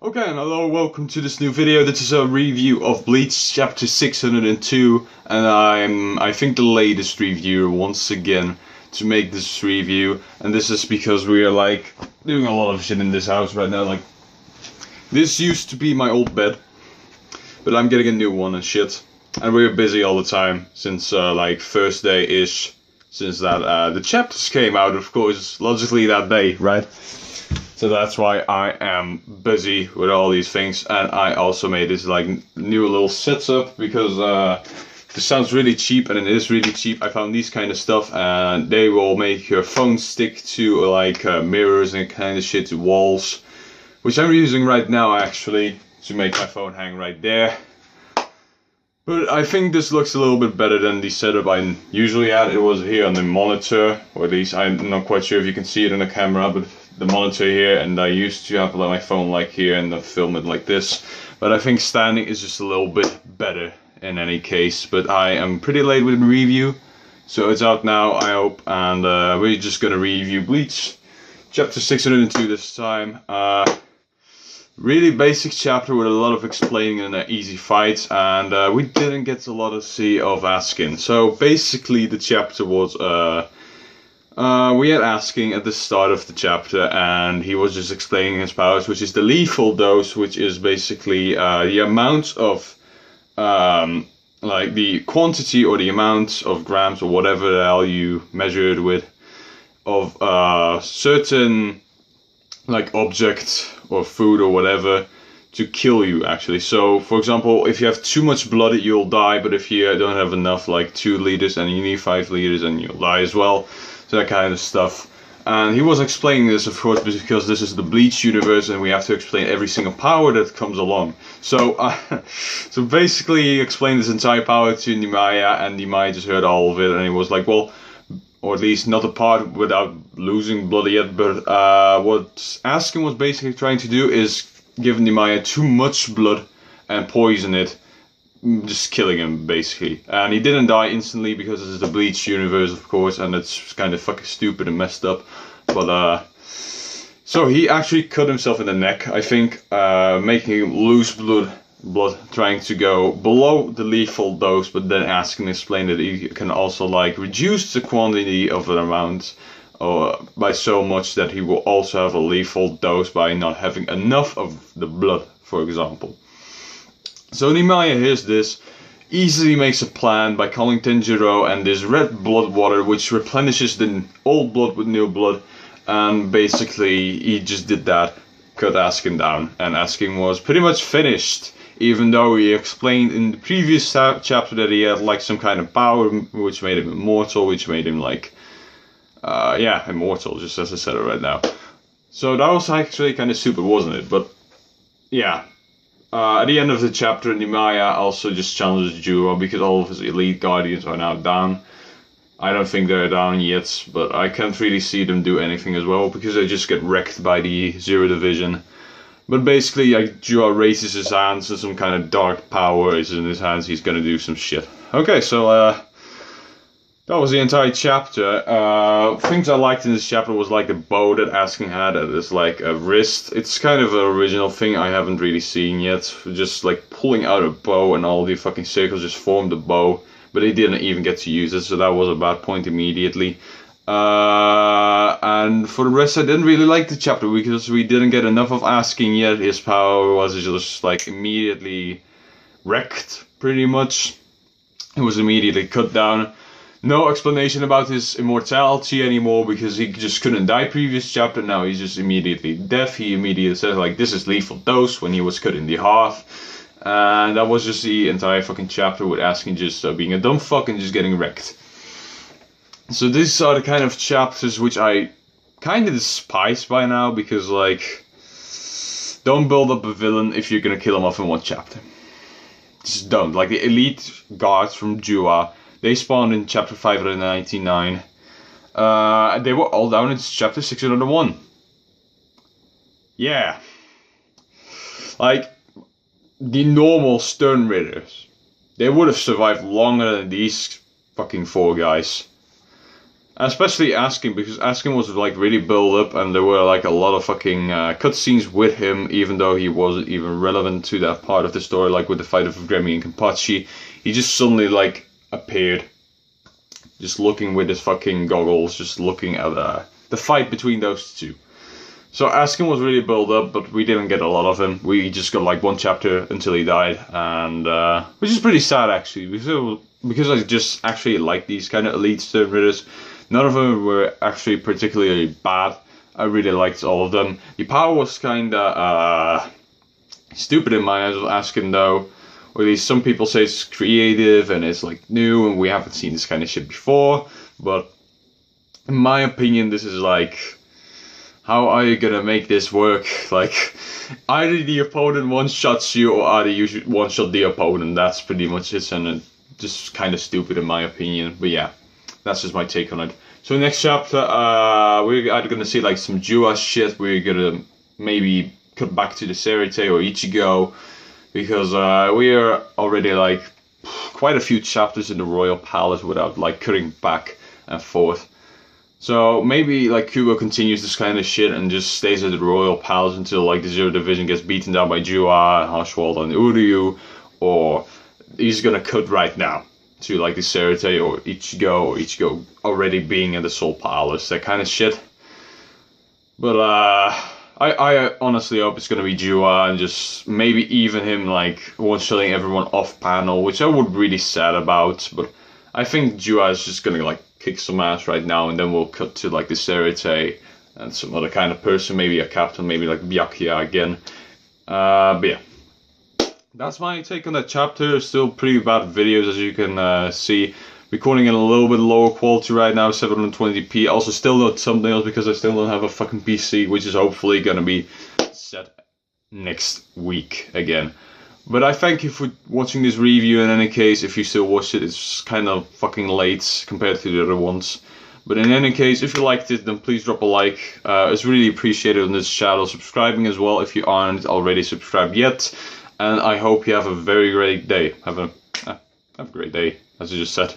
Okay, and hello, welcome to this new video. This is a review of Bleach chapter 602, and I think the latest reviewer once again to make this review, and this is because we are like doing a lot of shit in this house right now. Like, this used to be my old bed, but I'm getting a new one and shit, and we're busy all the time since like Thursday-ish, since that the chapters came out, of course, logically that day, right? So that's why I am busy with all these things, and I also made this like new little setup because this sounds really cheap, and it is really cheap. I found these kind of stuff, and they will make your phone stick to like mirrors and kind of shit, to walls, which I'm using right now actually to make my phone hang right there. But I think this looks a little bit better than the setup I usually had. It was here on the monitor, or at least I'm not quite sure if you can see it in the camera, but the monitor here, and I used to have my phone like here and film it like this. But I think standing is just a little bit better in any case. But I am pretty late with the review, so it's out now, I hope, and we're just gonna review Bleach chapter 602 this time. Really basic chapter with a lot of explaining and an easy fight, and we didn't get a lot to see of Askin. So basically the chapter was we had Asking at the start of the chapter, and he was just explaining his powers, which is the lethal dose, which is basically the amount of like the quantity or the amount of grams or whatever the hell you measure it with of certain like object or food or whatever to kill you actually. So for example, if you have too much blood you'll die, but if you don't have enough, like 2 liters, and you need 5 liters, and you'll die as well. So that kind of stuff. And he was explaining this, of course, because this is the Bleach universe and we have to explain every single power that comes along. So so basically he explained this entire power to Nimaya, and Nimaya just heard all of it, and he was like, well, or at least not a part without losing blood yet, but what Askin was basically trying to do is give Nimaya too much blood and poison it, just killing him basically. And he didn't die instantly because this is the Bleach universe, of course, and it's kind of fucking stupid and messed up. But so he actually cut himself in the neck, I think, making him lose blood, trying to go below the lethal dose. But then Askin explained that he can also like reduce the quantity of an amount by so much that he will also have a lethal dose by not having enough of the blood, for example. So Nimaya hears this, easily makes a plan by calling Tenjiro and this red blood water, which replenishes the old blood with new blood, and basically he just did that, cut Askin down, and Askin was pretty much finished, even though he explained in the previous chapter that he had like some kind of power which made him immortal, which made him like, yeah, immortal, just as I said it right now. So that was actually kind of stupid, wasn't it? But yeah. At the end of the chapter, Nimaya also just challenges Juro because all of his elite guardians are now down. I don't think they're down yet, but I can't really see them do anything as well because they just get wrecked by the Zero Division. But basically, like, Juro raises his hands and some kind of dark power is in his hands. He's gonna do some shit. Okay, so that was the entire chapter. Things I liked in this chapter was like the bow that Asking had. It's like a wrist. It's kind of an original thing I haven't really seen yet. Just like pulling out a bow and all the fucking circles just formed a bow. But he didn't even get to use it, so that was a bad point immediately. And for the rest, I didn't really like the chapter because we didn't get enough of Asking yet. His power was just like immediately wrecked, pretty much. It was immediately cut down. No explanation about his immortality anymore because he just couldn't die previous chapter. Now he's just immediately deaf. He immediately says like, this is lethal dose, when he was cut in the half. And that was just the entire fucking chapter with Asking just being a dumb fuck and just getting wrecked. So these are the kind of chapters which I kind of despise by now because like, don't build up a villain if you're gonna kill him off in one chapter. Just don't. Like the elite guards from Jua, they spawned in chapter 599. They were all down in chapter 601. Yeah. Like, the normal Stern Raiders, they would have survived longer than these fucking 4 guys. Especially Asking, because Asking was like really built up, and there were like a lot of fucking cutscenes with him, even though he wasn't even relevant to that part of the story, like with the fight of Grammy and Kenpachi. He just suddenly like appeared, just looking with his fucking goggles, just looking at the fight between those two. So Asking was really built up, but we didn't get a lot of him. We just got like one chapter until he died, and which is pretty sad actually, because I just actually like these kind of elite servitors. None of them were actually particularly bad. I really liked all of them. The power was kind of stupid in my eyes of Asking though. Or at least some people say it's creative and it's like new and we haven't seen this kind of shit before. But in my opinion, this is like, how are you gonna make this work? Like, either the opponent one-shots you or either you should one-shot the opponent. That's pretty much it, and it's just kind of stupid in my opinion. But yeah, that's just my take on it. So next chapter, we're either gonna see like some Jua shit. We're gonna maybe cut back to the Serite or Ichigo, because we are already like quite a few chapters in the Royal Palace without like cutting back and forth. So maybe like Kubo continues this kind of shit and just stays at the Royal Palace until like the Zero Division gets beaten down by Jua, Haschwald, and Uryu, or he's gonna cut right now to like the Serite or Ichigo already being at the Soul Palace, that kind of shit. But I honestly hope it's gonna be Jua and just maybe even him like one-shotting everyone off panel, which I would be really sad about. But I think Jua is just gonna like kick some ass right now, and then we'll cut to like the Serite and some other kind of person, maybe a captain, maybe like Byakuya again. But yeah, that's my take on that chapter. Still pretty bad videos, as you can see. Recording in a little bit lower quality right now, 720p. Also still not thumbnails because I still don't have a fucking PC, which is hopefully gonna be set next week again. But I thank you for watching this review in any case. If you still watched it, it's kind of fucking late compared to the other ones. But in any case, if you liked it, then please drop a like. It's really appreciated on this channel. Subscribing as well if you aren't already subscribed yet. And I hope you have a very great day. Have a great day, as I just said.